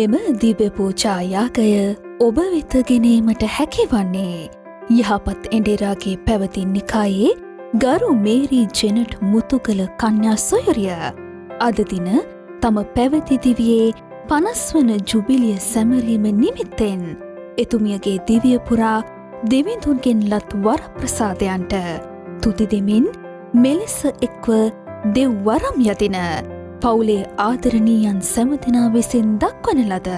මෙම දිව්‍ය පූජා යාගය ඔබ වෙත ගෙනීමට හැකිවන්නේ යහපත් එඬෙරාගේ පැවති නිකායේ ගරු මේරි ජෙනට් මුතුකල කන්‍යා සොයුරිය අද දින තම පැවති දිවියේ 50 වන ජුබිලිය සැමරීම නිමිත්තෙන් එතුමියගේ දිවිය පුරා දෙවිඳුන්ගෙන් ලත් වර ප්‍රසාදයන්ට තුති දෙමින් මෙලෙස එක්ව දෙව් වරම් යදින පවුලේ ආදරණීයන් සැමදෙනා විසින් දක්වන ලද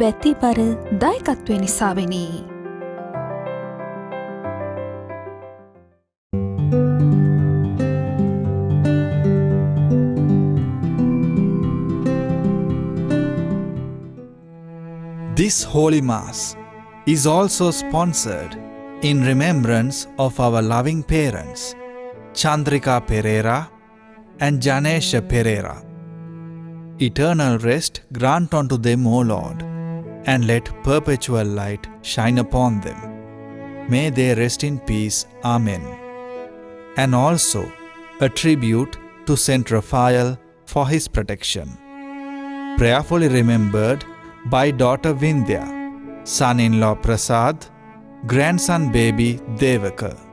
බැතිබර දායකත්වය නිසාවෙනි. This Holy Mass is also sponsored in remembrance of our loving parents, Chandrika Pereira and Janesha Pereira. Eternal rest grant unto them, O Lord, and let perpetual light shine upon them. May they rest in peace. Amen. And also a tribute to Saint Raphael for his protection. Prayerfully remembered by daughter Vindhya, son-in-law Prasad, grandson baby Devaka.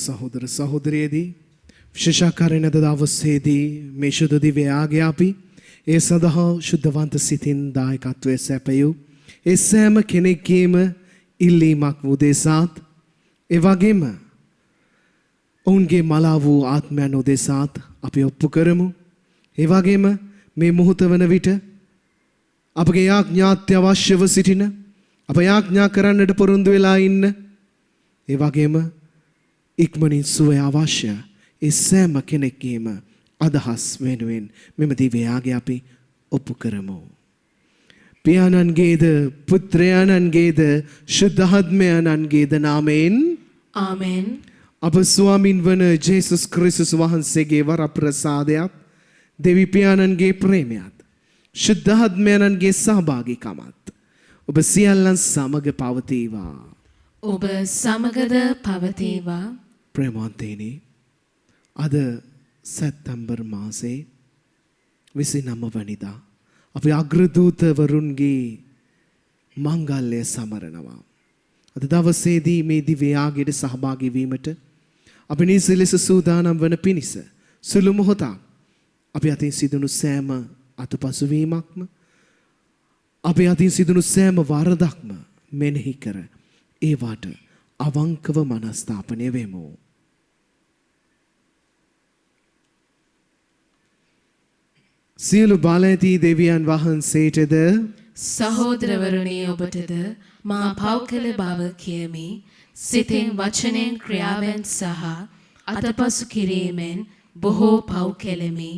සහෝදර සහෝදරියදී විශේෂාකාරයෙන් අද දවසේදී මේ ශුද්ධ දිව්‍ය යාගය අපි ඒ සඳහා ශුද්ධවන්ත සිතින් දායකත්වයේ සැපයූ ඒ සෑම කෙනෙක්ගේම ඉල්ලීමක් වූ දෙසාත් ඒ වගේම ඔවුන්ගේ මලා වූ ආත්මයන් උදෙසාත් අපි ඔප්පු කරමු. ඒ වගේම මේ මොහොත වන විට අපගේ යාඥාත්‍ය අවශ්‍යව සිටින අප යාඥා කරන්නට පොරොන්දු වෙලා ඉන්න ඒ වගේම ඉක්මනින් සුවය අවශ්‍ය ඒ සෑම කෙනෙක්ගේම අදහස් වෙනුවෙන් මෙම දිව්‍ය යාගය අපි ඔප්පු කරමු. පියාණන්ගේද පුත්‍රයාණන්ගේද ශුද්ධාත්මයන්ගේද නාමයෙන් ආමෙන්. අප ස්වාමින් වන ජේසුස් ක්‍රිස්තුස් වහන්සේගේ වරප්‍රසාදයත් දෙවි පියාණන්ගේ ප්‍රේමයත් ශුද්ධාත්මයන්ගේ සහභාගීකමත් ඔබ සියල්ලන් සමග පවතිවා. ඔබ සමගද පවතිවා. ප්‍රේමවන්තයනි, අද සැප්තැම්බර් මාසේ 29 වනිදා අපි අග්‍රදූතවරුන්ගේ මංගල්‍ය සමරනවා. අද දවසේදී මේ දිව්‍ය යාගයට සහභාගී වීමට අපි නිසි ලෙස සූදානම් වන පිණිස සුළු මොහොතක් අපි අතින් සිදුණු සෑම අතපසුවීමක්ම අපි අතින් සිදුණු සෑම වරදක්ම මෙනෙහි කර ඒවාට අවංකව මනස්ථාපනය වෙමු. සියලු බල ඇති දෙවියන් වහන්සේටද සහෝදරවරුනි ඔබටද මා පව් කළ බව කියමි. සිතෙන් වචනෙන් ක්‍රියාවෙන් සහ අතපසු කිරීමෙන් බොහෝ පව් කෙලෙමි.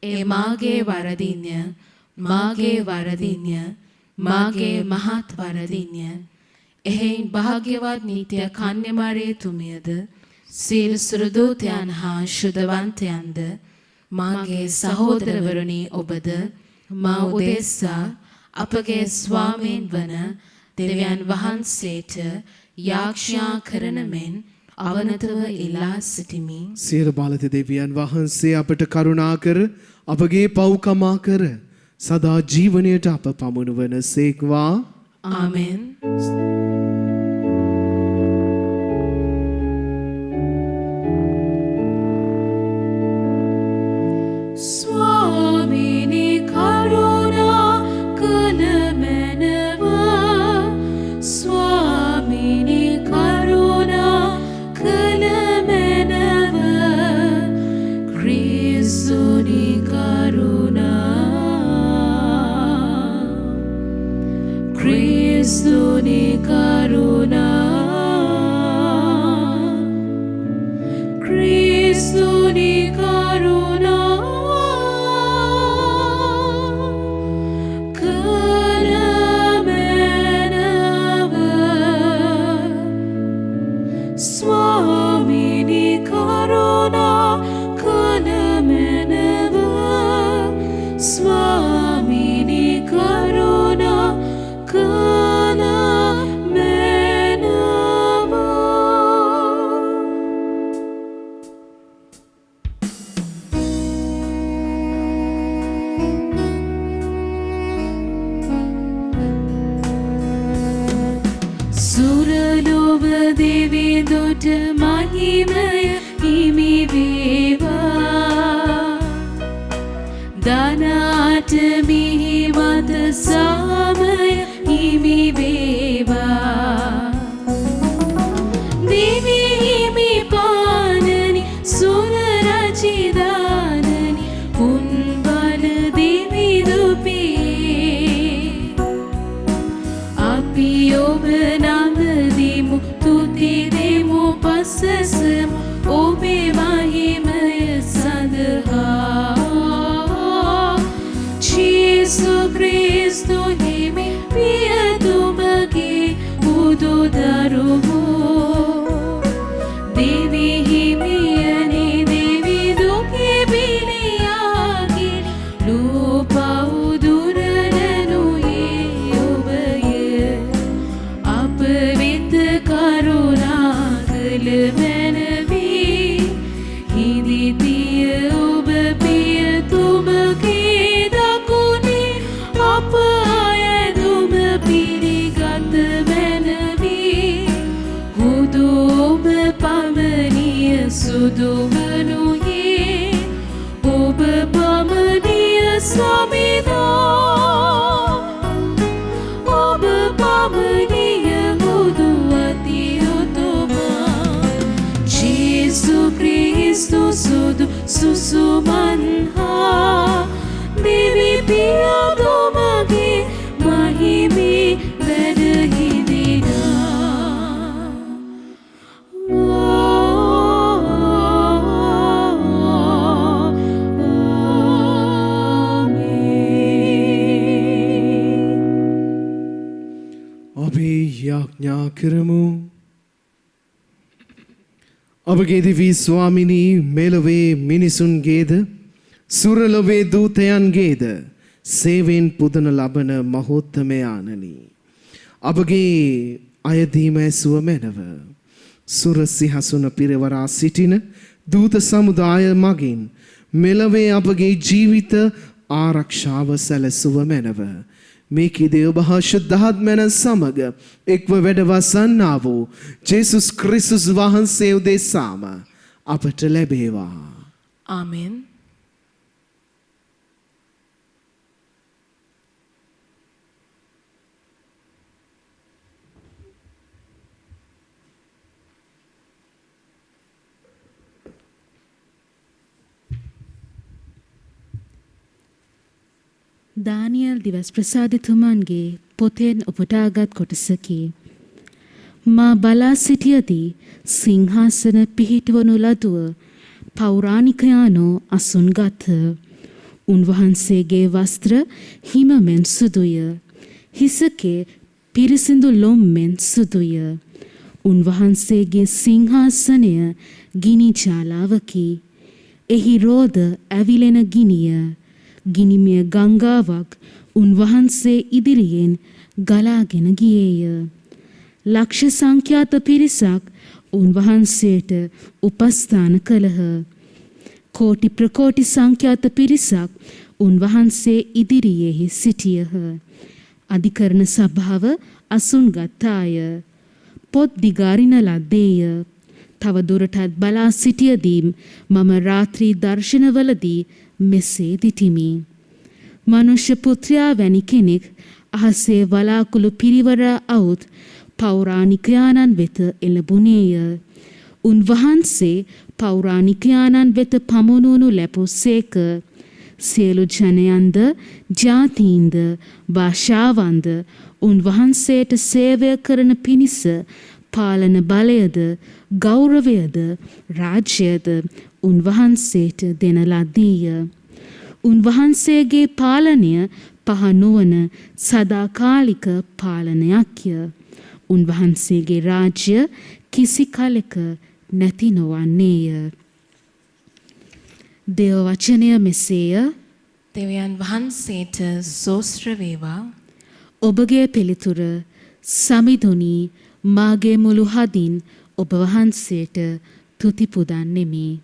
ඒ මාගේ වරදින්ය, මාගේ වරදින්ය, මාගේ මහත් වරදින්ය. එහෙයින් භාග්‍යවත් නීත්‍ය කන්‍යමාරිය තුමියද සීල සුරදූතයන් හා ශුද්ධවන්තයන්ද මාගේ සහෝදරවරුනි ඔබද මා උදෙසා අපගේ ස්වාමීන් වන දෙවියන් වහන්සේට යාඥා කරන මෙන් අවනතව ඉල්ලා සිටිමි. සියලු බලති දෙවියන් වහන්සේ අපට කරුණා කර අපගේ පව්කමා කර සදා ජීවනයට අප පමුණුවන සේක්වා. ආමෙන්. ස්වාමීනි කරුණා කළ මැනව ස්වාමීනි කරුණා කළ මැනව ක්‍රිස්තුනි ක්‍රිස්තුනි කරුණා ක්‍රිස්තුනි කරුණා කළ මැනව ස්වාමීනි කරුණා කළ මැනව ස්වාමීනි කරුණා කළ මැනව. සුරලොව දෙවිඳුට මහිමය හිමි වේවා දනාට මිහිමත සාමය හිමි වේවා දිවි හිමි පානනි සුර රජිදානනි උන්බල දිවිදුපේ අපි ඔබ නමදිමු තුති දෙමු පසසමු ඔබේ මහිමය සඳහා ජේසු ක්‍රිස්තු හිමි පියතුමගේ බුදු දරුවෝ දෙවි හිමියනි දෙවි දුකේ පිළියාගේ ලෝපව් දුරලනුයේ ඔබය අප වෙත කරුණා කළ මැනවී හිදිතිය ඔබ පියතුමගේ දකුණේ අප අයදුම පිළිගත මැනවී හුදු ඔබ පමණිය සුදු වනුයේ ඔබ පමණිය සමිදා ඔබ පමණිය හුදු අති උතුමා ජේසු ක්‍රිස්තු සුදු සුසුමන්හා දෙවි පියතුමගේ මහිමේ වැඩහිදිනා. අපි යාඥා කරමු. අපගේ දිවි ස්වාමිනී මෙලොවේ මිනිසුන්ගේද සුරලොවේ දූතයන්ගේද සේවයෙන් පුදන ලබන මහෝත්තමයාණනි අපගේ අයදීම ඇසුව මැනව සුර සිහසුන පිරවරා සිටින දූත සමුදාය මගින් මෙලොවේ අපගේ ජීවිත ආරක්ෂාව සැලසුව මැනව මේකෙදී ඔබ ශුද්ධාත්මයන් සමග එක්ව වැඩවසන්නා වූ ජේසුස් ක්‍රිස්තුස් වහන්සේ උදෙසාම අපට ලැබේවා. ආමෙන්. දානියල් දිවස් ප්‍රසාදතුමන්ගේ පොතෙන් උපුටාගත් කොටසකි. මා බලා සිටියදී සිංහාසන පිහිටවනු ලදුව පෞරාණිකයානෝ අසුන් ගත්හ. උන්වහන්සේගේ වස්ත්‍ර හිම මෙන් සුදුය. හිසකේ පිරිසිදු ලොම් මෙන් සුදුය. උන්වහන්සේගේ සිංහාසනය ගිනි ජාලාවකි. එහි රෝද ඇවිලෙන ගිනිය. ගිනිමය ගංගාවක් උන්වහන්සේ ඉදිරියෙන් ගලාගෙන ගියේය. ලක්ෂ සංඛ්‍යාත පිරිසක් උන්වහන්සේට උපස්ථාන කළහ. කෝටි ප්‍රකෝටි සංඛ්‍යාත පිරිසක් උන්වහන්සේ ඉදිරියෙහි සිටියහ. අධිකරණ සභාව අසුන්ගත්තාය. පොත් දිගාරින ලද්දේය. තව දුරටත් බලා සිටියදී මම රාත්‍රී දර්ශනවලදී මෙසේ දිටිමි. මනුෂ්‍ය පුත්‍රයා වැනි කෙනෙක් අහසේ වලාකුළු පිරිවර අවුත් පෞරාණිකයාණන් වෙත එළඹුණේය. උන්වහන්සේ පෞරාණිකයාණන් වෙත පමුණුවනු ලැබුසේක. සියලු ජනයන්ද ජාතීන්ද භාෂාවන්ද උන්වහන්සේට සේවය කරන පිණිස පාලන බලයද ගෞරවයද රාජ්‍යයද උන්වහන්සේට දෙන ලදීය. උන්වහන්සේගේ පාලනය පහ නොවන සදාකාලික පාලනයක්ය. උන්වහන්සේගේ රාජ්‍ය කිසි කලෙක නැති නොවන්නේය. දේව වචනය මෙසේය. දෙවියන් වහන්සේට සෝස්ත්‍ර වේවා. ඔබගේ පිළිතුර සමිඳුනි මාගේ මුළු හදින් ඔබ වහන්සේට තුති පුදන්නෙමි.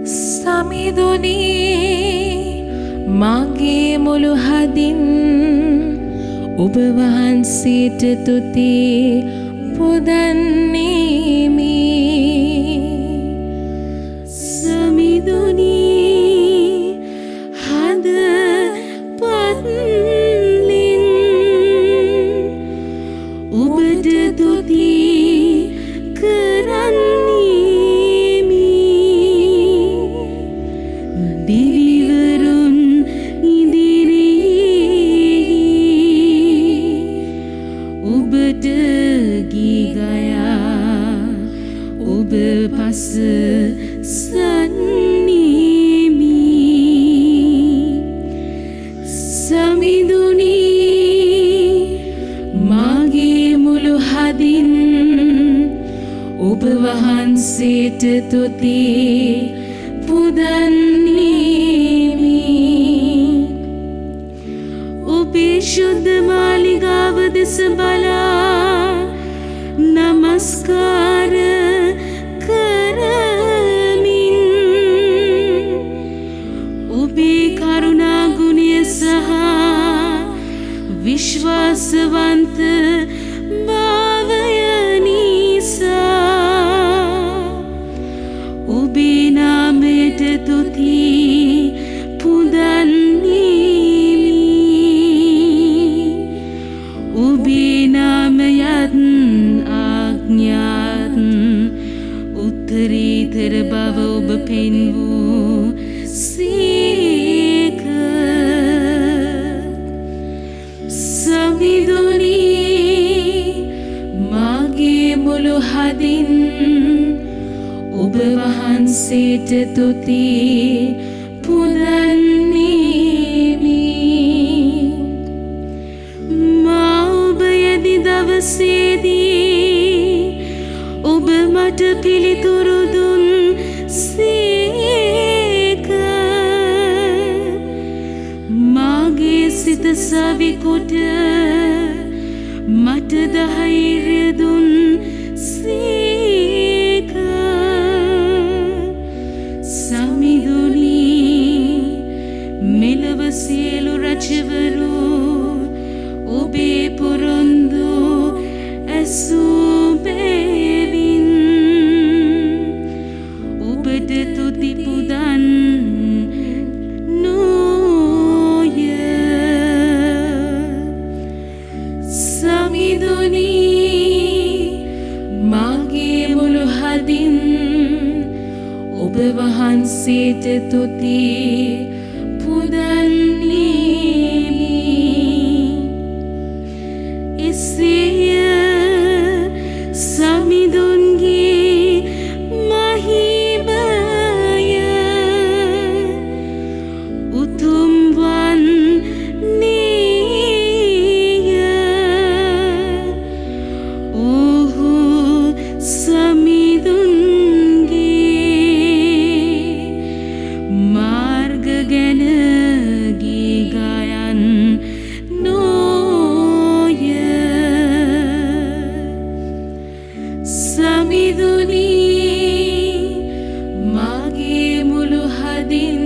සමිඳුනි මාගේ මුළු හදින් ඔබ වහන්සේට තුති පුදන්නෙමි. සමිඳුනි හද පත්ලින් ඔබට තුති කරන්නෙමි. දිවිවරුන් ඉදිරියේ ඔබට ගී ගයා ඔබ පස සන්නිමි. සමිඳුනි මාගේ මුළු හදින් ඔබ වහන්සේට තුති පුදන්නෙමි. ඔබේ ශුද්ධ මාලිගාව දෙස බලා නමස්කාර කරමින් ඔබේ කරුණා ගුණය සහ විශ්වාසවන්ත භාවය නිසා ඔබේ නාමයට තුති පුදන්නෙමි. ඔබේ නාමයත් ආඥාත් උත්තරීතර බව ඔබ පෙන්වූ සේක. සමිඳුනි මාගේ මුළු හදින් ඔබ වහන්සේට තුති පුදන්නෙමි. මා ඔබ යදි දවසේදී ඔබ මට පිළිතුරු දුන් සේක. මාගේ සිත සවිකොට මට ධෛර්ය දුන් සේක. සමිඳුනි මෙලව සියලු රජවරු ඔබේ පොරොන්දු ඇසූ බැවින් ඔබට තුති පුදන් නොය. සමිඳුනි මාගේ මුළු හදින් ඔබ වහන්සේට තුති පුදන්නෙමි. එසේය සමිඳුන්ගේ මහිමය උතුම් වන්නේය. ඔහු සමිඳුන්ගේ මාර්ග ගැන මිදුනි මාගේ මුළු හදින්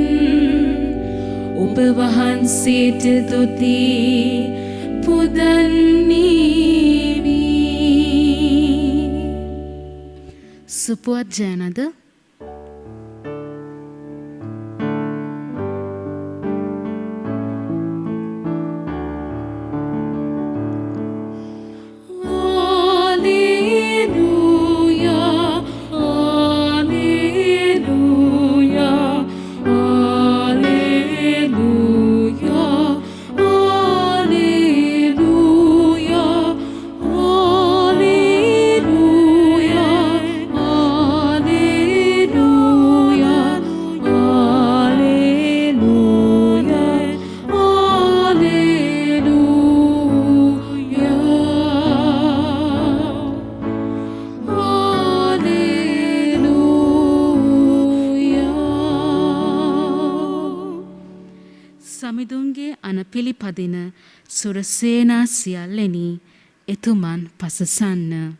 ඔබ වහන්සේට තුති පුදන්නේමි. සුපුවත් ජයනද සමිඳුන්ගේ අන පිළිපදින සුරසේනා සියල්ලෙනි එතුමන් පසසන්න.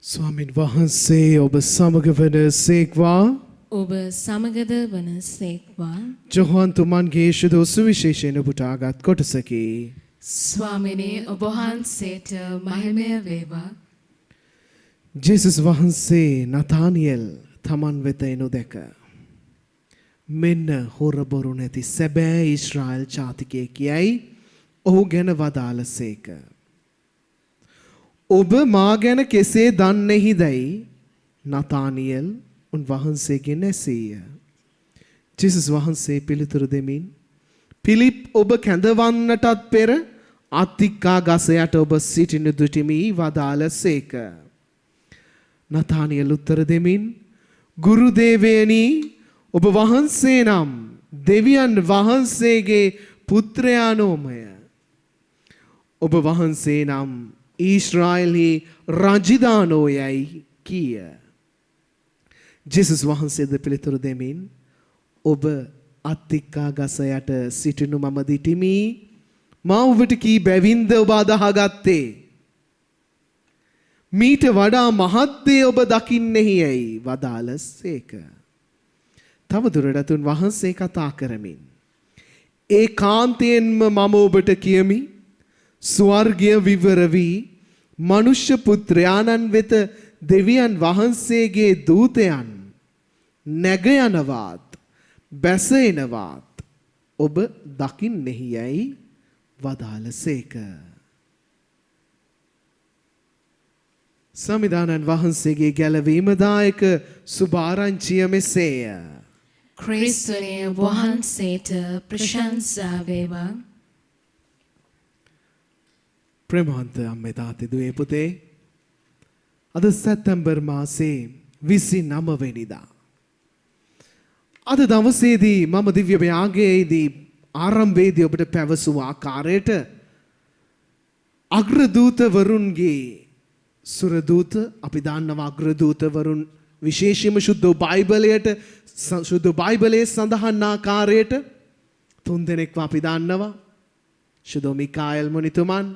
ස්වාමින් වහන්සේ ඔබ සමග වන සේක්වා. ඔබ සමගද වන සේක්වා. ජොහන් තුමන්ගේ ශුද්ධ සුවිශේෂයෙන් පුටාගත් කොටසකි. ස්වාමිනේ ඔබ වහන්සේට මහිමය වේවා. ජේසුස් වහන්සේ නතානියෙල් තමන් වෙත එනු දැක මෙන්න හොර බොරු නැති සැබෑ ඊශ්‍රායල් ජාතිකයෙක් කියයි ඔහු ගැන වදාළසේක. ඔබ මා ගැන කෙසේ දන්නේහිදැයි නතානියෙල් උන්වහන්සේගෙන් ඇසීය. ජේසුස් වහන්සේ පිළිතුරු දෙමින් පිලිප් ඔබ කැඳවන්නටත් පෙර අත්තික්කා ගස යට ඔබ සිටින දුටිමි වදාළසේක. නතානියෙල් උත්තර දෙමින් ගුරු දේවයනි ඔබ වහන්සේ නම් දෙවියන් වහන්සේගේ පුත්‍රයා නොමය. ඔබ වහන්සේ නම් ඊශ්‍රායලෙහි රජිදානෝ යයි කීය. ජේසුස් වහන්සේද පිළිතුරු දෙමින් ඔබ අත්තික්කා ගස යට සිටිනු මම දිටිමි. මා ඔබට කී බැවින්ද ඔබ අදහාගත්තේ? මීට වඩා මහත් දේ ඔබ දකින්නෙහි යයි වදාළසේක. තවදුරටත් උන්වහන්සේ කතා කරමින් ඒකාන්තයෙන්ම මම ඔබට කියමි ස්වර්ගය විවර වී මනුෂ්‍ය පුත්‍රයාණන් වෙත දෙවියන් වහන්සේගේ දූතයන් නැග යනවාත් බැස එනවාත් ඔබ දකින්නෙහි යයි වදාළසේක. සමිදානන් වහන්සේගේ ගැලවීමදායක සුභාරංචිය මෙසේය. ක්‍රිස්තුනේ වහන්සේට ප්‍රශංසා වේවා. ප්‍රේමවන්ත අම්මේ තාත්තේ දුවේ පුතේ, අද සැප්තැම්බර් මාසේ 29 වෙනිදා අද දවසේදී මම දිව්‍ය යාගයේදී ආරම්භයේදී ඔබට පැවසූ ආකාරයට අග්‍රදූතවරුන්ගේ සුරදූත අපි දන්නවා අග්‍රදූතවරුන් විශේෂයෙන්ම ශුද්ධ බයිබලයේ සඳහන් ආකාරයට තුන් දෙනෙක්ව අපි දන්නවා. ශුද්ධ මිකාኤල් මුනිතුමන්,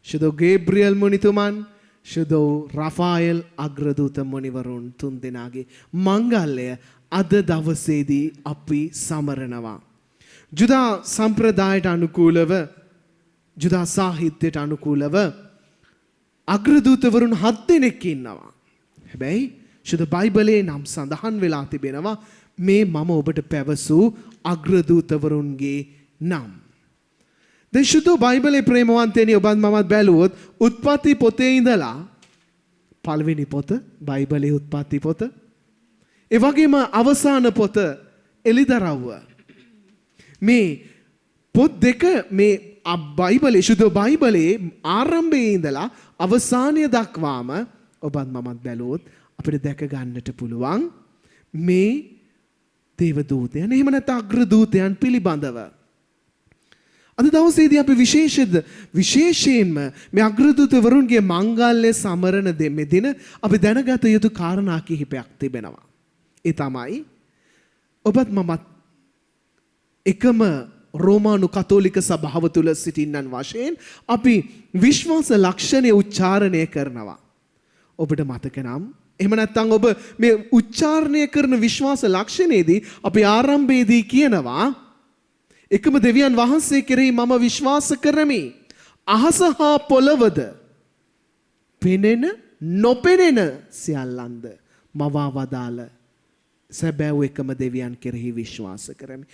ශුද්ධ ගේබ්‍රියල් මුනිතුමන්, ශුද්ධ රාෆායෙල් අග්‍රදූත මුනිවරුන් තුන් දෙනාගේ මංගල්‍යය අද දවසේදී අපි සමරනවා. ජුදා සම්ප්‍රදායට අනුකූලව, ජුදා සාහිත්‍යයට අනුකූලව අග්‍රදූතවරුන් 7 දෙනෙක් ඉන්නවා. හැබැයි ශුද්ධ බයිබලයේ නම් සඳහන් වෙලා තිබෙනවා මේ මම ඔබට පැවසූ අග්‍රදූතවරුන්ගේ නම්. දැන් සුදු බයිබලයේ ප්‍රේමවන්තයනි ඔබත් මමත් බැලුවොත් උත්පත්ති පොතේ ඉඳලා පළවෙනි පොත බයිබලයේ උත්පත්ති පොත ඒ වගේම අවසාන පොත එළිදරව්ව මේ පොත් දෙක මේ බයිබලයේ සුදු බයිබලයේ ආරම්භයේ ඉඳලා අවසානය දක්වාම ඔබත් මමත් බැලුවොත් අපිට දැක ගන්නට පුළුවන් මේ දේවදූතයන් එහෙම නැත්නම් අග්‍රදූතයන් පිළිබඳව. අද දවසේදී අපි විශේෂයෙන්ම මේ අග්‍රදූතවරුන්ගේ මංගල්‍ය සමරන මේ දින අපි දැනගත යුතු කාරණා කිහිපයක් තිබෙනවා. ඒ තමයි ඔබත් මමත් එකම රෝමානු කතෝලික සභාව තුල සිටින්නන් වශයෙන් අපි විශ්වාස ලක්ෂණය උච්චාරණය කරනවා. ඔබට මතක නම් එහෙම නැත්නම් ඔබ මේ උච්චාරණය කරන විශ්වාස ලක්ෂණයේදී අපි ආරම්භයේදී කියනවා එකම දෙවියන් වහන්සේ කෙරෙහි මම විශ්වාස කරමි. අහස හා පොළවද පෙනෙන නොපෙනෙන සියල්ලන්ද මවා වදාළ සැබෑව එකම දෙවියන් කෙරෙහි විශ්වාස කරමි.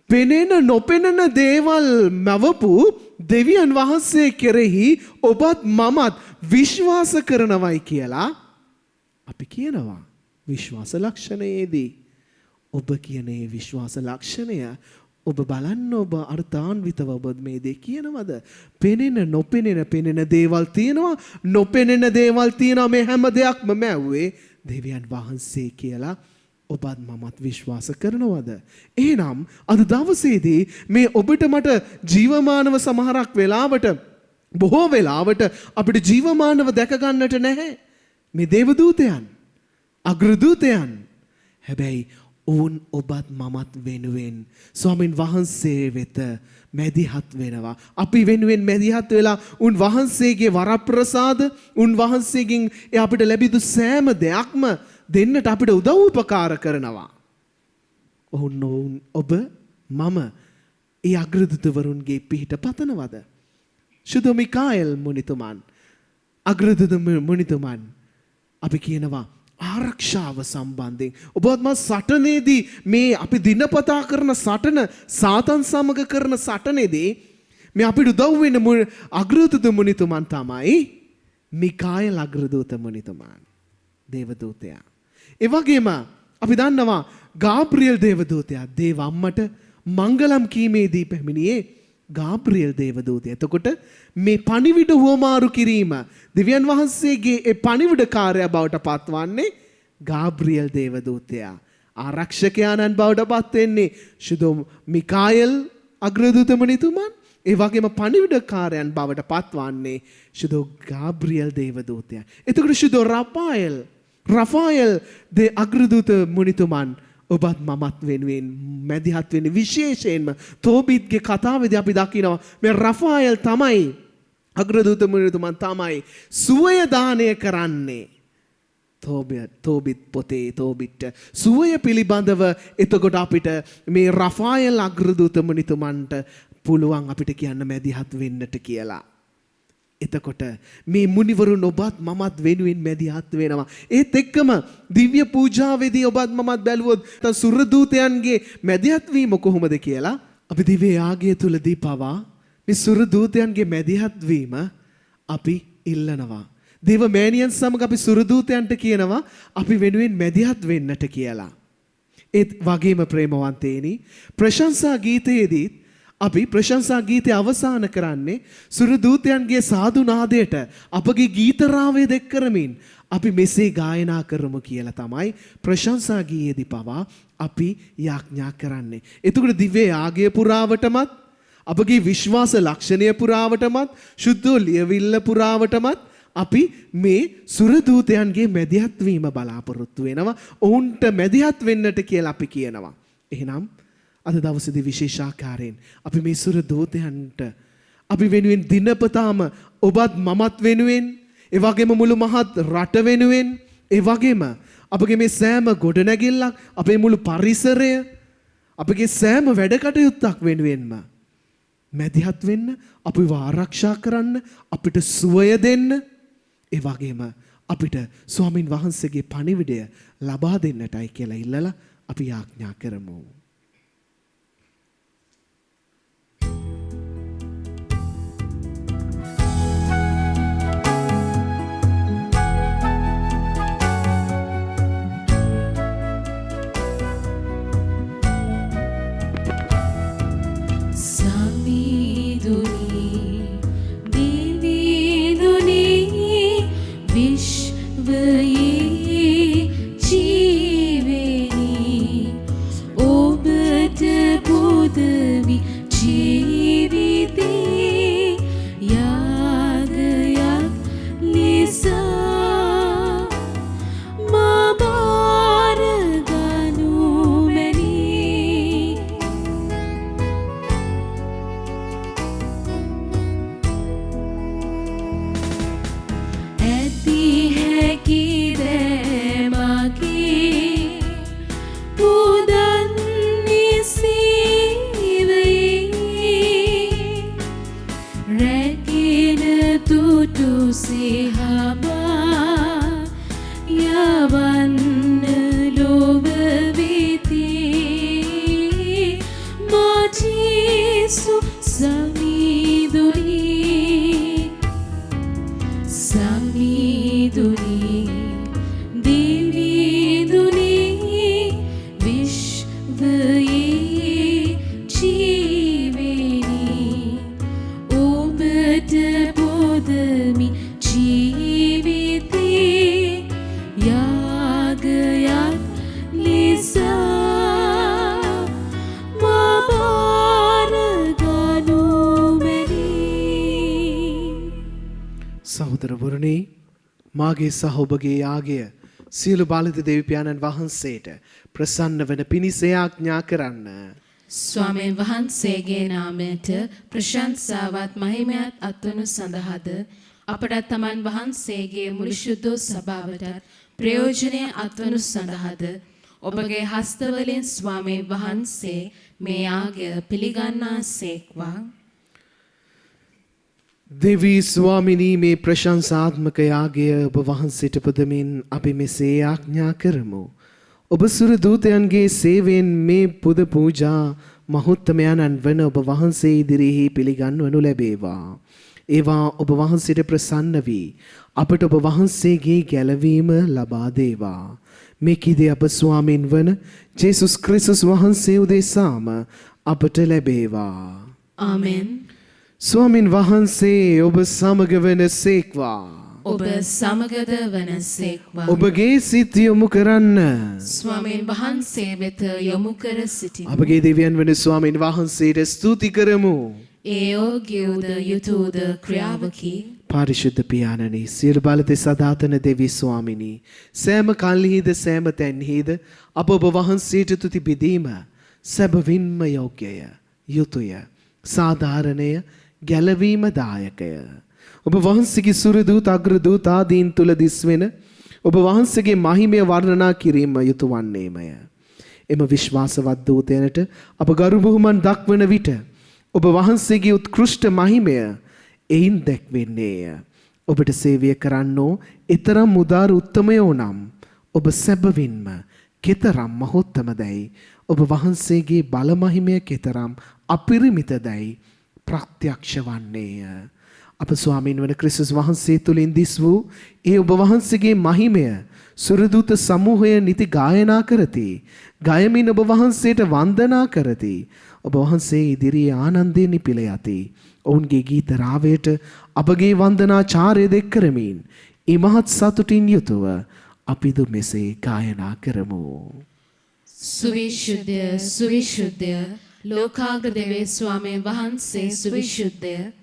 පෙනෙන නොපෙනෙන දේවල් මවපු දෙවියන් වහන්සේ කෙරෙහි ඔබත් මමත් විශ්වාස කරනවයි කියලා අපි කියනවා විශ්වාස ලක්ෂණයේදී. ඔබ කියන මේ විශ්වාස ලක්ෂණය ඔබ බලන්න ඔබ අර්ථාන්විතව ඔබ මේ දේ කියනවද? පෙනෙන නොපෙනෙන පෙනෙන දේවල් තියෙනවා නොපෙනෙන දේවල් තියෙනවා මේ හැම දෙයක්ම මැව්වේ දෙවියන් වහන්සේ කියලා ඔබත් මමත් විශ්වාස කරනවද? එහෙනම් අද දවසේදී මේ ඔබට මට ජීවමානව සමහරක් වෙලාවට බොහෝ වෙලාවට අපිට ජීවමානව දැක ගන්නට නැහැ මේ දේවදූතයන් අග්‍රදූතයන්. හැබැයි ඔවුන් ඔබත් මමත් වෙනුවෙන් ස්වාමීන් වහන්සේ වෙත මැදිහත් වෙනවා. අපි වෙනුවෙන් මැදිහත් වෙලා උන් වහන්සේගේ වරප්‍රසාද උන් වහන්සේගෙන් අපිට ලැබිතු සෑම දෙයක්ම දෙන්නට අපිට උදව් උපකාර කරනවා. ඔවුන් ඔබ මම ඒ අග්‍රදූතවරුන්ගේ පිහිට පතනවද? සුදු මිකාኤල් මුනිතුමන් අග්‍රදූත මුනිතුමන් අපි කියනවා ආරක්ෂාව සම්බන්ධයෙන් ඔබත් මම සටනේදී මේ අපි දිනපතා කරන සටන සාතන් සමග කරන සටනේදී මේ අපිට උදව් වෙන අග්‍රදූත මුනිතුමන් තමයි මිකාኤල් අග්‍රදූත මුනිතුමන් දේවදූතයා. ඒ වගේම අපි දන්නවා ගාබ්‍රියෙල් දේවදූතයා දේව අම්මට මංගලම් කීමේදී පැමිණියේ ගාබ්‍රියෙල් දේවදූතයා. එතකොට මේ පණිවිඩ හුවමාරු කිරීම දෙවියන් වහන්සේගේ ඒ පණිවිඩකාරයා බවට පත්වන්නේ ගාබ්‍රියෙල් දේවදූතයා. ආරක්ෂකයාණන් බවට පත් වෙන්නේ සුදු මිකාኤල් අග්‍රදූත මුනිතුමන්. ඒ වගේම පණිවිඩකාරයන් බවට පත්වන්නේ සුදු ගාබ්‍රියෙල් දේවදූතයා. එතකොට සුදු රෆායෙල් දේ අග්‍රදූත මුනිතුමන් ඔබත් මමත් වෙනුවෙන් මැදිහත් වෙන්නේ විශේෂයෙන්ම තෝබිත්ගේ කතාවේදී අපි දකිනවා මේ රෆායෙල් තමයි අග්‍රදූත මුනිතුමන් තමයි සුවය දානය කරන්නේ. තෝබිත් පොතේ තෝබිට සුවය පිළිබඳව එතකොට අපිට මේ රෆායෙල් අග්‍රදූත මුනිතුමන්ට පුළුවන් අපිට කියන්න මැදිහත් වෙන්නට කියලා. එතකොට මේ මුනිවරුන් ඔබත් මමත් වෙනුවෙන් මැදිහත් වෙනවා. ඒත් එක්කම දිව්‍ය පූජාවේදී ඔබත් මමත් බැලුවොත් සුරදූතයන්ගේ මැදිහත් වීම කොහොමද කියලා අපි දිව්‍ය යාගය තුලදී පවා මේ සුරදූතයන්ගේ මැදිහත් වීම අපි ඉල්ලනවා. දේව මෑණියන් සමග අපි සුරදූතයන්ට කියනවා අපි වෙනුවෙන් මැදිහත් වෙන්නට කියලා. ඒත් වගේම ප්‍රේමවන්තේනි ප්‍රශංසා ගීතයේදී අපි ප්‍රශංසා ගීතය අවසන් කරන්නේ සුරදූතයන්ගේ සාදු නාදයට අපගේ ගීත රාවය දෙක් කරමින් අපි මෙසේ ගායනා කරමු කියලා තමයි ප්‍රශංසා ගීයේදී පවා අපි යාඥා කරන්නේ. එතකොට දිව්‍ය යාගය පුරාවටමත් අපගේ විශ්වාස ලක්ෂණය පුරාවටමත් සුද්ධ ලියවිල්ල පුරාවටමත් අපි මේ සුරදූතයන්ගේ මැදිහත් වීම බලාපොරොත්තු වෙනවා. ඔවුන්ට මැදිහත් වෙන්නට කියලා අපි කියනවා. එහෙනම් අද දවසේදී විශේෂාකාරයෙන් අපි මේ සුරදූතයන්ට අපි වෙනුවෙන් දිනපතාම ඔබත් මමත් වෙනුවෙන් ඒ වගේම මුළු මහත් රට වෙනුවෙන් ඒ වගේම අපගේ මේ සෑම ගොඩනැගිල්ලක් අපේ මුළු පරිසරය අපගේ සෑම වැඩ කටයුත්තක් වෙනුවෙන්ම මැදිහත් වෙන්න අපිව ආරක්ෂා කරන්න අපිට සුවය දෙන්න ඒ වගේම අපිට ස්වාමින් වහන්සේගේ පණිවිඩය ලබා දෙන්නටයි කියලා ඉල්ලලා අපි යාඥා කරමු. සහෝදරවරුනි මාගේ සහ ඔබගේ යාගය සියලු බාලිත දෙවිපියාණන් වහන්සේට ප්‍රසන්න වන පිණිස ආඥා කරන්න. ස්වාමීන් වහන්සේගේ නාමයට ප්‍රශංසාවත් මහිමයත් අත්වනු සඳහාද අපට තමන් වහන්සේගේ මුළු ශුද්ධ සභාවට ප්‍රයෝජනය අත්වනු සඳහාද ඔබගේ හස්තවලින් ස්වාමීන් වහන්සේ මේ යාගය පිළිගන්නාසේක්වා. දෙවී ස්වාමිනී මේ ප්‍රශංසාත්මක යාගය ඔබ වහන්සේට පුදමින් අපි මෙසේ ආඥා කරමු. ඔබ සුර දූතයන්ගේ සේවයෙන් මේ පුද පූජා මහෝත්තමයන්න් වන ඔබ වහන්සේ ඉදිරියෙහි පිළිගන්වනු ලැබේවා. ඒවා ඔබ වහන්සේට ප්‍රසන්න වී අපට ඔබ වහන්සේගේ ගැලවීම ලබා දේවා. මේ කීදේ අප ස්වාමීන් වන ජේසුස් ක්‍රිස්තුස් වහන්සේ උදෙසාම අපට ලැබේවා. ආමෙන්. ස්වාමින් වහන්සේ ඔබ සමග වනසේක්වා. ඔබ සමගද වනසේක්වා. ඔබගේ සිත යොමු කරන්න. ස්වාමීන් වහන්සේ වෙත යොමු කර සිටිමු. අපගේ දෙවියන් වන ස්වාමීන් වහන්සේට ස්තුති කරමු. ඒ යෝග්‍යෝද යුතුයද ක්‍රියාවකි. පාරිශුද්ධ පියාණනි, සියලු බලතේ සදාතන දෙවි ස්වාමිනී, සෑම කල්හිද සෑම තැන්හිද අප ඔබ වහන්සේට තුති බෙදීම සැබවින්ම යෝග්‍යය, යුතුය, සාධාරණය, ගැලවීම දායකය. ඔබ වහන්සේගේ සුරදූත අග්‍රදූත ආදීන් තුල දිස්වෙන ඔබ වහන්සේගේ මහිමය වර්ණනා කිරීම යුතු වන්නේමය. එම විශ්වාසවත් දූතයන්ට අප ගරු බුහුමන් දක්වන විට ඔබ වහන්සේගේ උත්කෘෂ්ඨ මහිමය එයින් දැක්වෙන්නේය. ඔබට සේවය කරන්නෝ ඊතරම් උදාර උත්තමයෝ නම් ඔබ සැබවින්ම කෙතරම් මහෝත්තමදැයි ඔබ වහන්සේගේ බල මහිමය කෙතරම් අපරිමිතදැයි ප්‍රත්‍යක්ෂ වන්නේය. අප ස්වාමීන් වන ක්‍රිස්තුස් වහන්සේ තුලින් දිස් වූ ඒ ඔබ වහන්සේගේ මහිමය සුරදූත සමූහය නිති ගායනා කරති. ගයමින් ඔබ වහන්සේට වන්දනා කරති. ඔබ වහන්සේ ඉදිරියේ ආනන්දයෙන් නිපිල යති. ඔවුන්ගේ ගීත රාවයට අපගේ වන්දනාචාරය දෙක් කරමින් ඉමහත් සතුටින් යුතුව අපිදු මෙසේ ගායනා කරමු. සුවිශුද්ධ සුවිශුද්ධ ලෝකාග්‍ර දෙවේ ස්වාමීන් වහන්සේ සුවිශුද්ධ.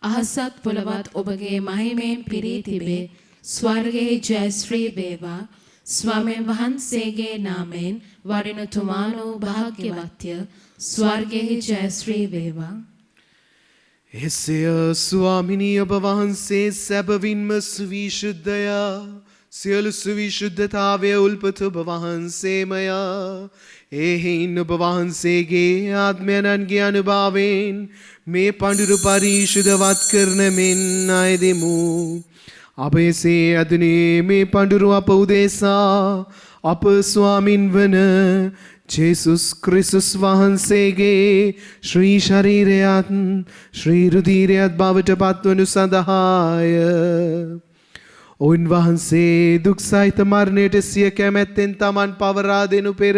අහසත් පොළවත් ඔබගේ මහිමයෙන් පිරී තිබේ. ස්වර්ගයේ ජයශ්‍රී වේවා. ස්වාමීන් වහන්සේගේ නාමයෙන් වඩින තුමානෝ භාග්‍යවත්ය. ස්වර්ගයේ ජයශ්‍රී වේවා. එසේය ස්වාමිනී, ඔබ වහන්සේ සැබවින්ම සුවිශුද්ධය. සියලු සුවිශුද්ධතාවය උල්පත ඔබ වහන්සේමය. එහෙයින් ඔබ වහන්සේගේ ආත්මයන්ගේ අනුභවයෙන් මේ පඬුරු පරිශුද්ධවත් කරන මෙන් අයදෙමු. අප එසේ අදනේ මේ පඬුරු අප උදෙසා අප ස්වාමින් වන ජේසුස් ක්‍රිස්තුස් වහන්සේගේ ශ්‍රී ශරීරයත් ශ්‍රී රුධිරයත් බවට පත්වනු සඳහාය. උන්වහන්සේ දුක් සහිත මරණයට සිය කැමැත්තෙන් තමන් පවරා දෙනු පෙර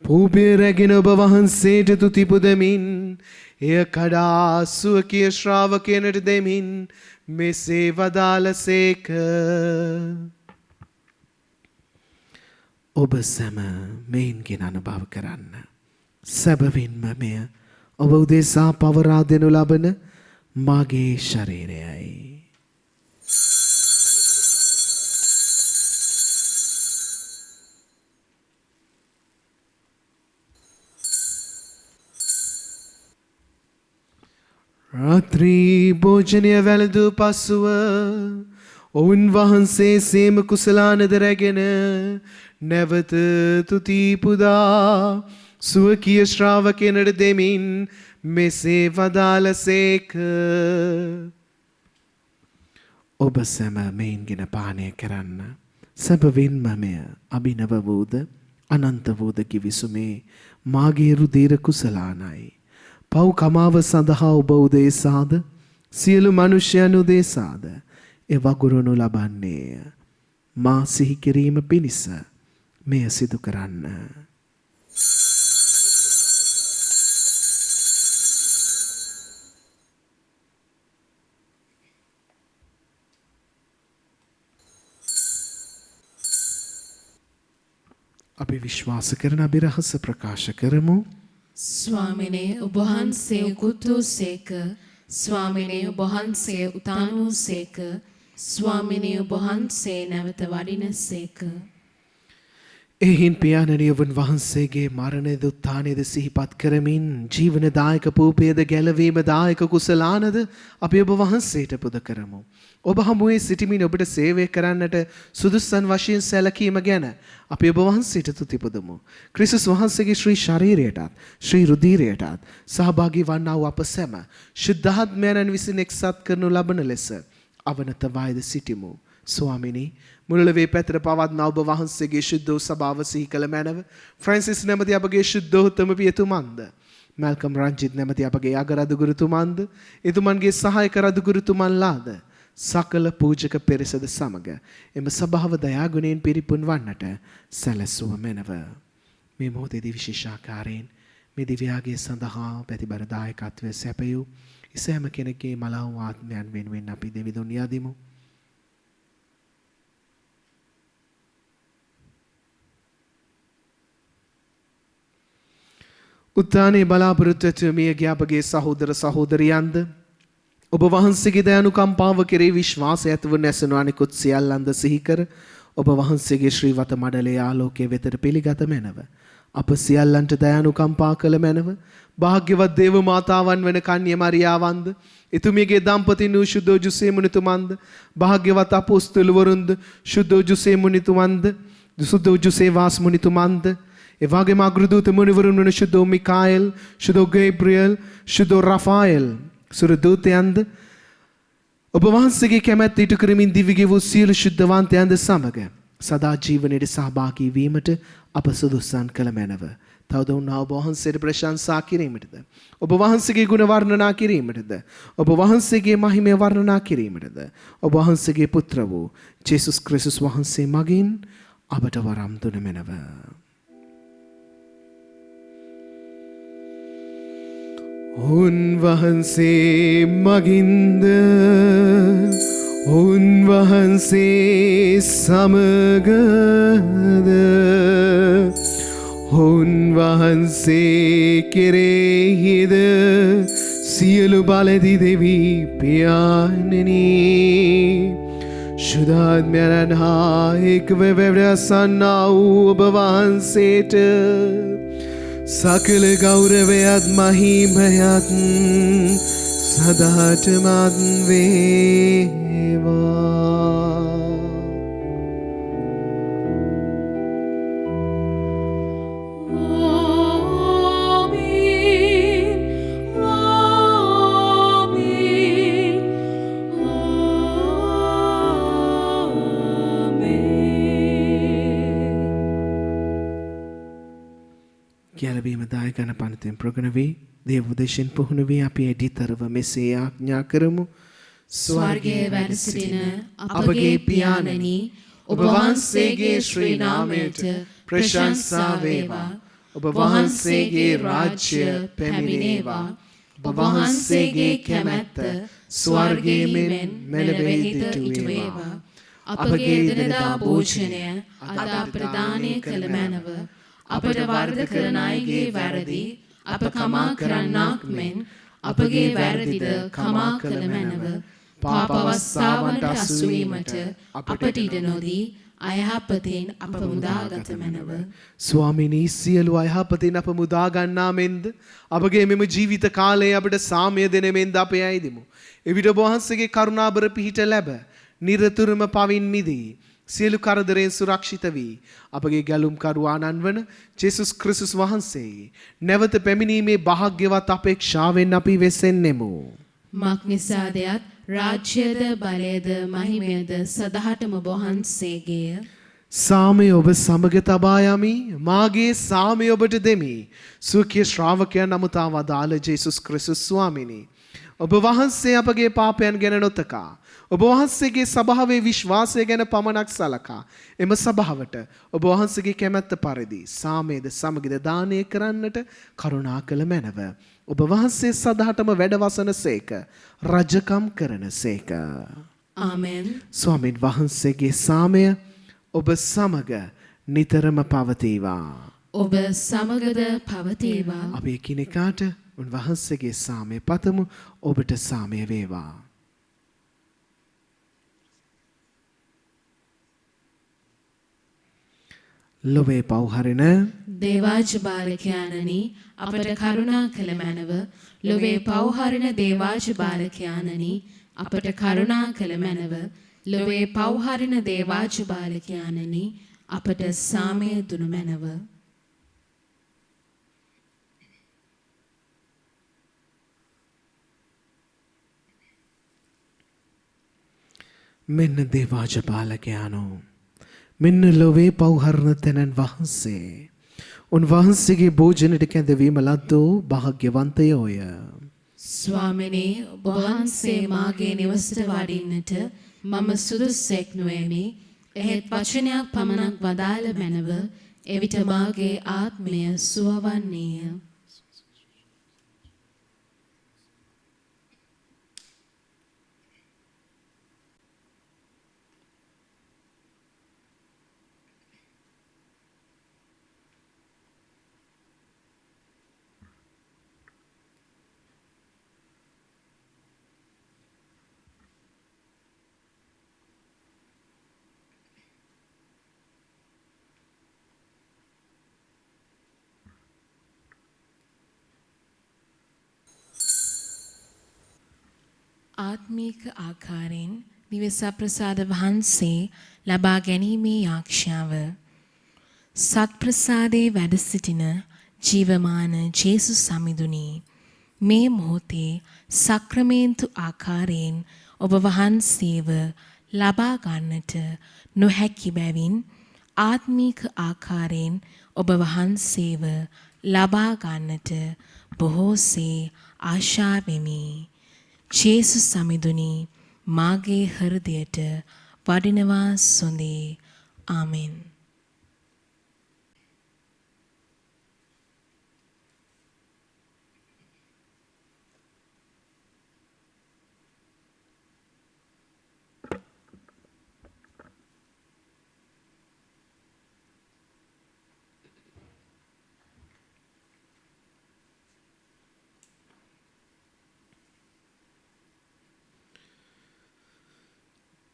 පූපය රැගෙන ඔබ වහන්සේට තුති පුදමින් එය කඩා සුවකීය ශ්‍රාවකයනට දෙමින් මෙසේ වදාළසේක. ඔබ සැම මෙයින්ගෙන අනුභව කරන්න. සැබවින්ම මෙය ඔබ උදෙසා පවරා දෙනු ලබන මාගේ ශරීරයයි. රාත්‍රී භෝජනය වැළඳූ පසුව ඔවුන් වහන්සේ සේම කුසලානද රැගෙන නැවත තුති පුදා සුවකීය ශ්‍රාවකයනට දෙමින් මෙසේ වදාළසේක. ඔබ සැම මෙයින්ගෙන පානය කරන්න. සැබවින්ම මෙය අභිනව වූද අනන්ත වූද කිවිසුමේ මාගේ රුධිර කුසලානයි. පව් කමාව සඳහා ඔබ උදෙසාද සියලු මනුෂ්‍යයන් උදෙසාද එ වගුරුණු ලබන්නේය. මා සිහි කිරීම පිණිස මෙය සිදු කරන්න. අපි විශ්වාස කරන අභිරහස ප්‍රකාශ කරමු. ස්වාමිනේ ඔබ වහන්සේ උකුත් වූසේක. ස්වාමිනේ ඔබ වහන්සේ උතාන වූසේක. ස්වාමිනේ ඔබ වහන්සේ නැවත වඩිනසේක. එහින් පියාණනි ඔබ වහන්සේගේ මරණයද උත්ථානයද සිහිපත් කරමින් ජීවනදායක පූපයද ගැලවීම දායක කුසලානද අපි ඔබ වහන්සේට පුද කරමු. ඔබ හමුවේ සිටිමින් ඔබට සේවය කරන්නට සුදුසුසන් වශයෙන් සැලකීම ගැන අපි ඔබ වහන්සේට තුති පුදමු. ක්‍රිස්තුස් වහන්සේගේ ශ්‍රී ශරීරයටත් ශ්‍රී රුධිරයටත් සහභාගී වන්නා වූ අප සැම ශුද්ධාත්මයන් විසින් එක්සත් කරනු ලබන ලෙස අවනත වායද සිටිමු. ස්වාමිනී මුළුල්ලේ පැතර පවත්නා ඔබ වහන්සේගේ ශුද්ධ වූ සභාව සිහි කළ මැනව ෆ්‍රැන්සිස් නැමැති අපගේ ශුද්ධෝත්තම පියතුමන්ද මල්කම් රංජිත් නැමැති අපගේ අගරදුගුරුතුමන්ද එතුමන්ගේ සහායක රදුගුරුතුමන්ලාද සකල පූජක පෙරසද සමග එම සභාව දයාගුණයෙන් පිරිපුන් වන්නට සැලැස්සුව මැනව. මේ මොහොතේදී විශේෂාකාරයෙන් මේ දිව්‍යාගය සඳහා පැතිබර දායකත්වය සැපයූ ඉසෑම කෙනෙක්ගේ මලව් ආත්මයන් වෙනුවෙන් අපි දෙවිඳුන් යදිමු. උත්තානයේ බලාපොරොත්තු ඇතුව මියගිය අපගේ සහෝදර සහෝදරියන්ද ඔබ වහන්සේගේ දයානුකම්පාව කෙරෙහි විශ්වාසය ඇතිව නැසෙන අනිකුත් සියල්ලන්ද සිහි කර ඔබ වහන්සේගේ ශ්‍රීවත මඩලේ ආලෝකයේ වෙතට පිළිගත මැනව. අප සියල්ලන්ට දයානුකම්පා කළ මැනව. භාග්‍යවත් දේව මාතාවන් වන කන්‍ය මරියාවන්ද එතුමියගේ දම්පතින් වූ ශුද්ධ ජුසේ මුනිතුමන්ද භාග්‍යවත් අපොස්තලවරුන්ද ශුද්ධ ජුසේ මුනිතුමන්ද සුද්ධ ජුසේ වාස් මුනිතුමන්ද එවාගේම අග්‍රදූත මුනිවරුන් වන ශුද්ධ මිකාኤල් ශුද්ධ ගේබ්‍රියල් ශුද්ධ රෆාኤල් සුරදූතයන්ද ඔබ වහන්සේගේ කැමැත්ත ඉටු කරමින් දිවිගෙ වූ සියලු ශුද්ධවන්තයන්ද සමග සදා ජීවනයේ සහභාගී වීමට අප සුදුසුසන් කළ මැනව. තවද උන්ව ඔබ වහන්සේට ප්‍රශංසා කිරීමටද ඔබ වහන්සේගේ ගුණ වර්ණනා කිරීමටද ඔබ වහන්සේගේ මහිමය වර්ණනා කිරීමටද ඔබ වහන්සේගේ පුත්‍ර වූ ජේසුස් ක්‍රිස්තුස් වහන්සේ මගින් අපට වරම් දුන මැනව. උන්වහන්සේ මගින්ද උන්වහන්සේ සමගද උන්වහන්සේ කෙරෙහිද සියලු බලදි දෙවි පියාණෙනි ශුද්ධාත්මයන් හා එක්ව වැවැසන්නා වූ ඔබ වහන්සේට සකල ගෞරවයත් මහිමයත් සදාටමත් වේවා. ගැලවීම දායකන පනතෙන් ප්‍රගුණ වී දේව උදෙසින් පුහුණු වී අපි එඩිතරව මෙසේ ආඥා කරමු. ස්වර්ගයේ වැඩ සිටින අපගේ පියාණනි ඔබ වහන්සේගේ ශ්‍රී නාමයට ප්‍රශංසා වේවා. ඔබ වහන්සේගේ රාජ්‍ය පැමිණේවා. ඔබ වහන්සේගේ කැමැත්ත ස්වර්ගයේ මෙන් මෙලොවෙහිද ඉටු වේවා. අපගේ එදිනෙදා භෝජනය අද ප්‍රදානය කළ මැනව. අපට වරද කරන අයගේ වැරදි අප කමා කරන්නාක් මෙන් අපගේ වැරදිද කමා කළ මැනව. පාප අවස්ථාවන්ට අසු වීමට අපට ඉඩ නොදී අයහපතෙන් අප මුදාගත මැනව. ස්වාමිනී සියලු අයහපතෙන් අප මුදා ගන්නා මෙන්ද අපගේ මෙම ජීවිත කාලයේ අපට සාමය දෙන මෙන්ද අප යයිදමු. එවිට ඔබ වහන්සේගේ කරුණාබර පිහිට ලැබ නිරතුරුම පවින් මිදී සියලු කරදරෙන් සුරක්ෂිත වී අපගේ ගැලුම්කරුවාණන් වන ජේසුස් ක්‍රිස්තුස් වහන්සේ නැවත පැමිණීමේ භාග්‍යවත් අපේක්ෂාවෙන් අපි වෙසෙන්නෙමු. මක්නිසාදයත් රාජ්‍යද බලයද මහිමයද සදහටම ඔබ වහන්සේගේය. සාමය ඔබ සමග තබා යමි, මාගේ සාමය ඔබට දෙමි. සුඛ්‍ය ශ්‍රාවකයන් නමුතා වදාළ ජේසුස් ක්‍රිස්තුස් ස්වාමිනී, ඔබ වහන්සේ අපගේ පාපයන් ගැන නොතකා ඔබ වහන්සේගේ සභාවේ විශ්වාසය ගැන පමණක් සලකා එම සභාවට ඔබ වහන්සේගේ කැමැත්ත පරිදි සාමයේද සමගිද දානය කරන්නට කරුණා කළ මැනව. ඔබ වහන්සේ සදාටම වැඩවසන සේක, රජකම් කරන සේක. ආමෙන්. ස්වාමීන් වහන්සේගේ සාමය ඔබ සමග නිතරම පවතිවා. ඔබ සමගද පවතිවා. අපි එකිනෙකාට උන්වහන්සේගේ සාමය පතමු. ඔබට සාමය වේවා. ලොවේ පව්හරින දේවාජ බාලකයාණනි අපට කරුණා කළ මැනව. ලොවේ පව්හරින දේවාජ බාලකයාණනි අපට කරුණා කළ මැනව. ලොවේ පව්හරින දේවාජ බාලකයාණනි අපට සාමය දුනු මැනව. මෙන්න දේවාජ බාලකයාණෝ, මෙන්න ලොවේ පව්හරණ තැනන් වහන්සේ. උන්වහන්සේගේ භෝජනයට කැඳවීම ලද්දෝ භාග්‍යවන්තයෝය. ස්වාමිනේ, ඔබ වහන්සේ මාගේ නිවසට වඩින්නට මම සුදුස්සෙක් නොවෙමි. එහෙත් වචනයක් පමණක් වදාළ මැනව. එවිට මාගේ ආත්මය සුවවන්නේය. ආත්මීක ආකාරයෙන් දිවස ප්‍රසාද වහන්සේ ලබා ගැනීමේ යාක්ෂාව. සත්ප්‍රසාදේ වැඩ සිටින ජීවමාන ජේසුස් සමිඳුනි, මේ මොහොතේ සක්‍රමේන්තු ආකාරයෙන් ඔබ වහන්සේව ලබා ගන්නට නොහැකි බැවින් ආත්මීක ආකාරයෙන් ඔබ වහන්සේව ලබා ගන්නට බොහෝසේ ආශා වෙමි. ජේසුස් සමිඳුනි, මාගේ හෘදයට වඩිනවා සොඳේ. ආමෙන්.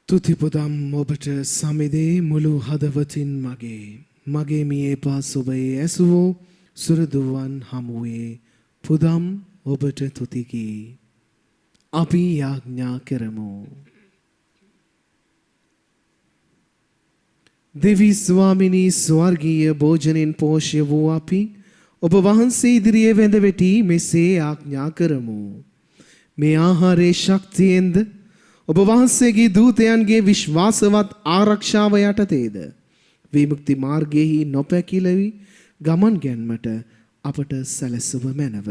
තුතිපොදම් ඔබට සමිදේ මුළු හදවතින් මගේ මියේ පාස් ඔබේ ඇසුවෝ සුරදුවන් හමුවේ පුදම් ඔබට තුතිකී. අපි යාඥා කරමු. දෙවි ස්වාමිනී, ස්වර්ගීය භෝජනෙන් පෝෂ්‍ය වූ අපි ඔබ වහන්සේ ඉදිරියේ වැඳ වැටි මෙසේ යාඥා කරමු. මේ ආහාරයේ ශක්තියෙන්ද ඔබ වහන්සේගේ දූතයන්ගේ විශ්වාසවත් ආරක්ෂාව යටතේද විමුක්ති මාර්ගයෙහි නොපැකිලවි ගමන් ගැන්මට අපට සැලසුව මැනව.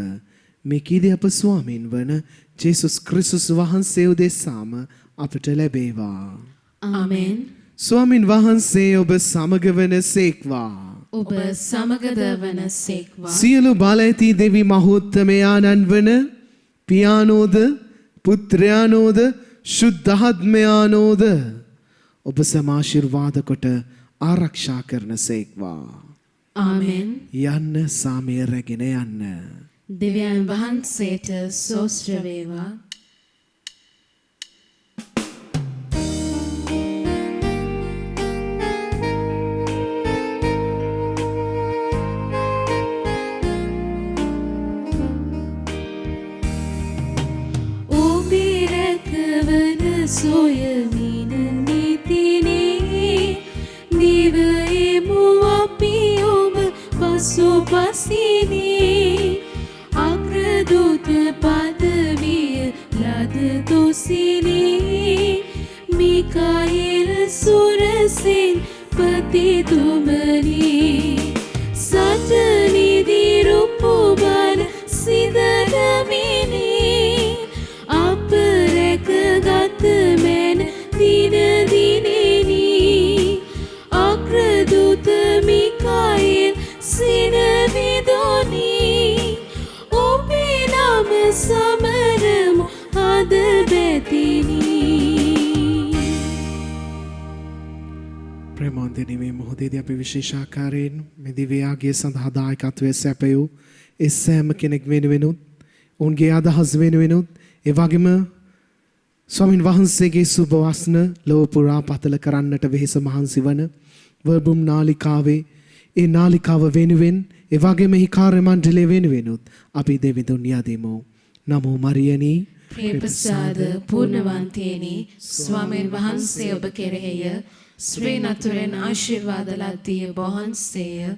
මේ කීදී අප ස්වාමීන් වන ජේසුස් ක්‍රිස්තුස් වහන්සේ උදෙසාම අපට ලැබේවා. ආමෙන්. ස්වාමින් වහන්සේ ඔබ සමග වන සේක්වා. ඔබ සමගද වන සේක්වා. සියලු බල ඇති දෙවි මහෝත්තමයාණන් වන පියානෝද පුත්‍රයානෝද ශුද්ධාත්මයානෝද ඔබ සමාශිර්වාද කොට ආරක්ෂා කරන සේක්වා. ආමෙන්. යන්න සාමය රැගෙන යන්න. දෙවියන් වහන්සේට සෝස්ත්‍ර වේවා. සොයමින නිතිනේ දිවයමු අපි ඔබ පසුපසිනේ අග්‍රදූත පදවිය ලද දොසිනේ මිකායෙල් සුරසින් පතිතුමනි සටනිදි රුපු බල සිදනමිනේ අප රැකගත මෙන් දින දිනෙනි අග්‍රදූත මිකායෙල් සිනවිදොනි ඔබේ නම සමරමු අද බැතිනි. ප්‍රේමාන්තනි මේ මොහොතේදී අපි විශේෂාකාරයෙන් මේ දිව්‍යාගය සඳහා දායකත්වයේ සැපයූ ඒ සෑම කෙනෙක් වෙනුවෙනුත් ඔවුන්ගේ අදහස් වෙනුවෙනුත් ඒ වගේම ස්වාමින් වහන්සේගේ සුබ වස්න ලොව පුරා පතල කරන්නට වෙහෙස මහන්සි වන වර්බුම් නාලිකාවේ ඒ නාලිකාව වෙනුවෙන් ඒ වගේම එහි කාර්ය මණ්ඩලය වෙනුවෙනුත් අපි දෙවිඳුන් යදිමු. නමෝ මරියනි ප්‍රේමසාද පූර්ණවන්තේනි ස්වාමීන් වහන්සේ ඔබ කෙරෙහිය ශ්‍රී නතුරෙන් ආශිර්වාද ලද්දී වහන්සේය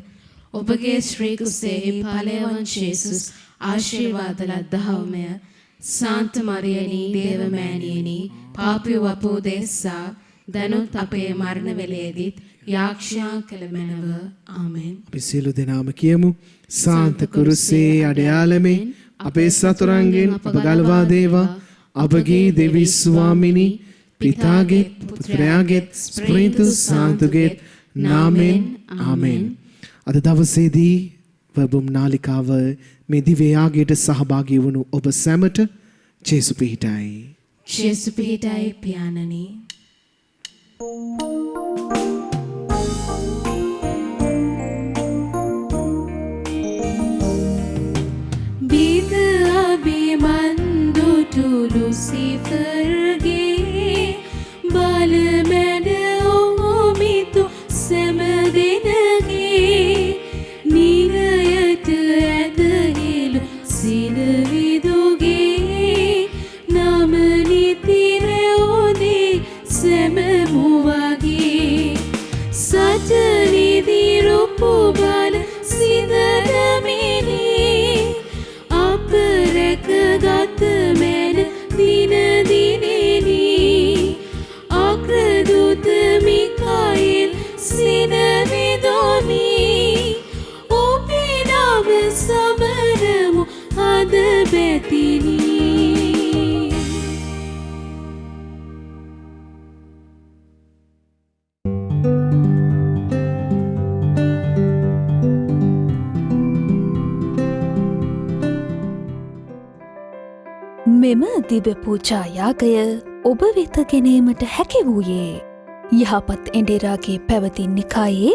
ඔබගේ ශ්‍රී කුසෙහි ඵලයවන් ජේසුස් ආශිර්වාද ලද්දහවමය. සාන්ත මරියනි දේවමෑණියනි පාපී වපෝ දෙස්සා දනුත් අපේ මරණ වේලේදීත් යාක්ෂා කළ මැනව. ආමෙන්. අපි සියලු දෙනාම කියමු සාන්ත කුරුසේ අඩයාලමේ අපේ සතුරන්ගෙන් අප ගලවා දේවා අපගේ දෙවි ස්වාමිනී පිතාගේ පුත්‍රයාගේ ස්ප්‍රීතු සාන්තුගේ නාමෙන් ආමෙන්. අද දවසේදී වර්බුම් නාලිකාව මේ දිව්‍යාගයට සහභාගී වුණු ඔබ සැමට ජේසු පිහිටයි. ජේසු පිහිටයි පියාණනි. බිද අභිමන්දුටු ලුසිෆර්ගේ බලමැඩ ඔහොමිතු සැම දෙනගේ නිරයට ඇදහිලු සිනවිදුගේ නම නිතිරයෝදේ සැමමුවගේ සටනිදි රුපු බල සිදනමිනේ අප රැකගත මෙන් දින දිනෙනි අග්‍රදූත මිකායෙල් සිනවිදොනි ඔබේ නම සමරමු අද බැතිනි. මෙම දිව පූජා යාගය ඔබ වෙත ගෙනීමට හැකි වූයේ යහපත් එඬෙරාගේ පැවති නිකායේ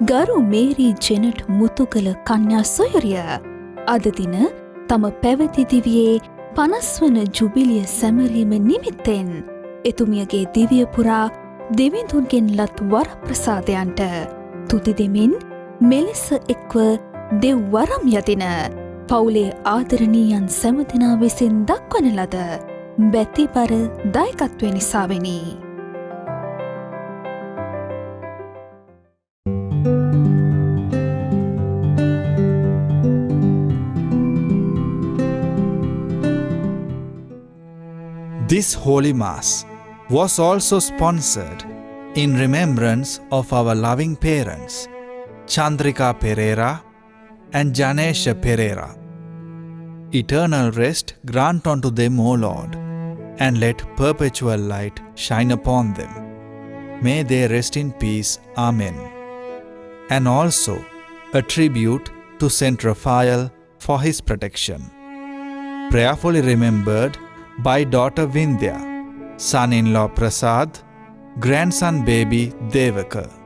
ගරු මේරී ජෙනට් මුතුකල කන්‍යා සොයුරිය අද දින තම පැවති දිවියේ 50 වන ජුබිලිය සැමරීම නිමිත්තෙන් එතුමියගේ දිවිය පුරා දෙවිඳුන්ගෙන් ලත් වර ප්‍රසාදයන්ට තුති දෙමින් මෙලෙස එක්ව දෙව් වරම් යදින පවුලේ ආදරණීයන් සැමදෙනා විසින් දක්වන ලද බැතිබර දායකත්වය නිසාවෙනි. This Holy Mass was also sponsored in remembrance of our loving parents, Chandrika Pereira and Janesha Pereira. Eternal rest grant unto them, O Lord, and let perpetual light shine upon them. May they rest in peace. Amen. And also a tribute to Saint Raphael for his protection. prayerfully remembered by daughter Vindhya, son-in-law Prasad, grandson baby Devaka.